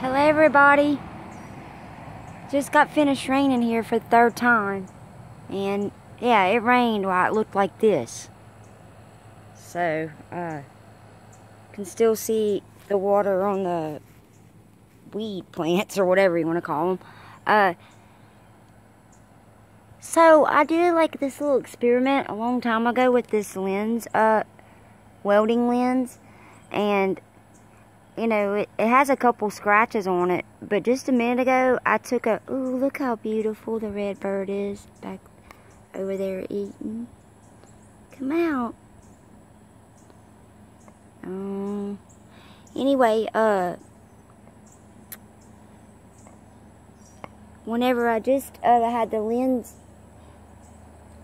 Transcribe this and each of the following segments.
Hello everybody. Just got finished raining here for the third time. And yeah, it rained while it looked like this. So, can still see the water on the weed plants or whatever you want to call them. So I did like this little experiment a long time ago with this lens, welding lens. And you know, it has a couple scratches on it, but just a minute ago, I took a, ooh, look how beautiful the red bird is back over there eating. Come out. Anyway, whenever I just had the lens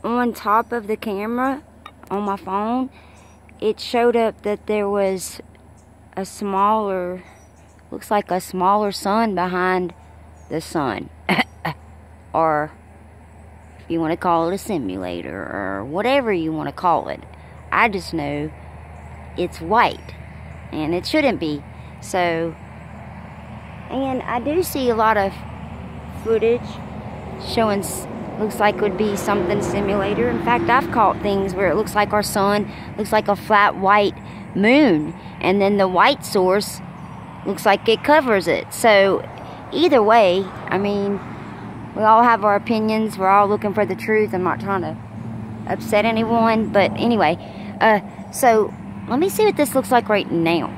on top of the camera on my phone, it showed up that there was a smaller, looks like a smaller sun behind the sun. Or if you want to call it a simulator or whatever you want to call it. I just know it's white and it shouldn't be. So, and I do see a lot of footage showing, looks like it would be something simulator. In fact, I've caught things where it looks like our sun looks like a flat white moon, and then the white source looks like it covers it. So either way, I mean, we all have our opinions. We're all looking for the truth. I'm not trying to upset anyone, but anyway, so let me see what this looks like right now.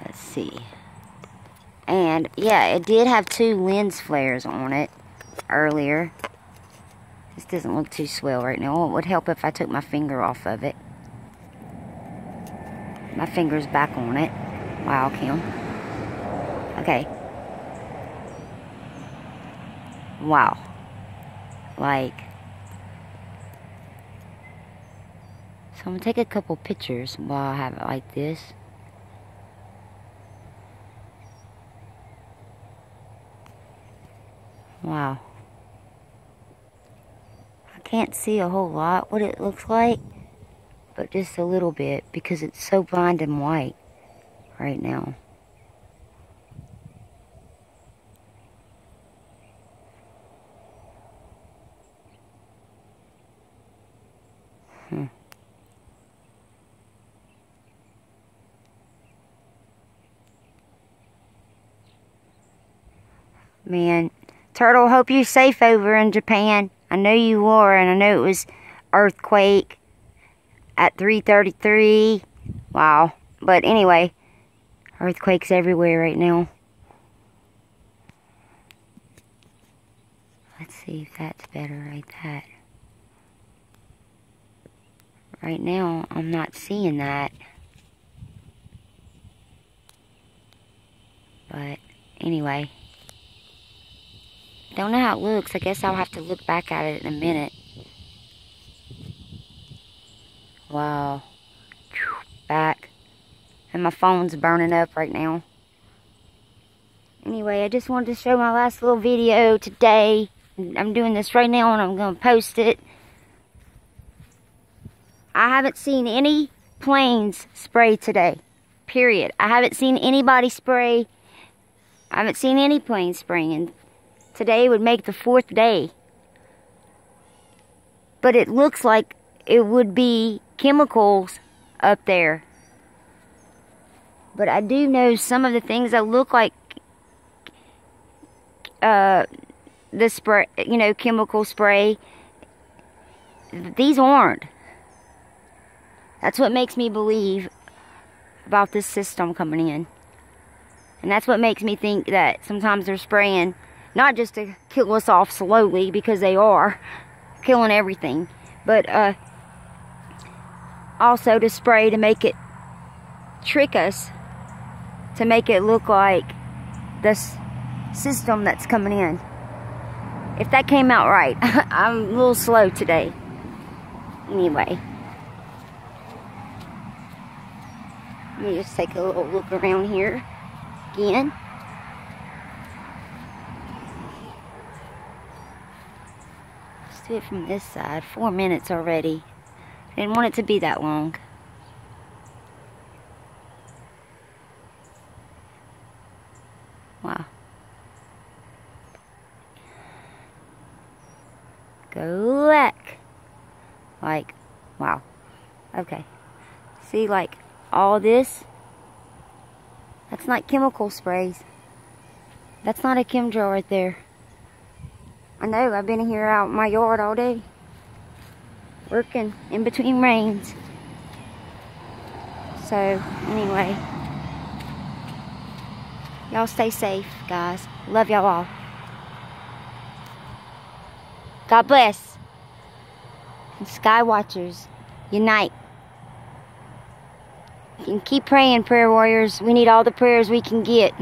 Let's see. And yeah, it did have 2 lens flares on it earlier. This doesn't look too swell right now. It would help if I took my finger off of it. My finger's back on it. Wow, Kim. Okay. Wow. Like, so I'm gonna take a couple pictures while I have it like this. Wow. I can't see a whole lot what it looks like, but just a little bit because it's so blinding white right now. Man, Turtle, hope you're safe over in Japan. I know you were, and I know it was earthquake at 3:33. Wow. But anyway, earthquakes everywhere right now. Let's see if that's better like that. Right now, I'm not seeing that. But anyway, don't know how it looks. I guess I'll have to look back at it in a minute. Wow. Back. And my phone's burning up right now. Anyway, I just wanted to show my last little video today. I'm doing this right now and I'm going to post it. I haven't seen any planes spray today. Period. I haven't seen anybody spray. I haven't seen any planes spraying. Today would make the 4th day. But it looks like it would be chemicals up there. But I do know some of the things that look like the spray, you know, chemical spray. These aren't. That's what makes me believe about this system coming in. And that's what makes me think that sometimes they're spraying not just to kill us off slowly, because they are killing everything, but also to spray to make it trick us, to make it look like this system that's coming in. If that came out right. I'm a little slow today. Anyway. Let me just take a little look around here again. Let's do it from this side. 4 minutes already. Didn't want it to be that long. Wow. Go back. Like, wow. Okay. See, like, all this? That's not chemical sprays. That's not a chemtrail right there. I know, I've been here out in my yard all day. Working in between rains. So, anyway. Y'all stay safe, guys. Love y'all all. God bless. And Sky Watchers, unite. And keep praying, prayer warriors. We need all the prayers we can get.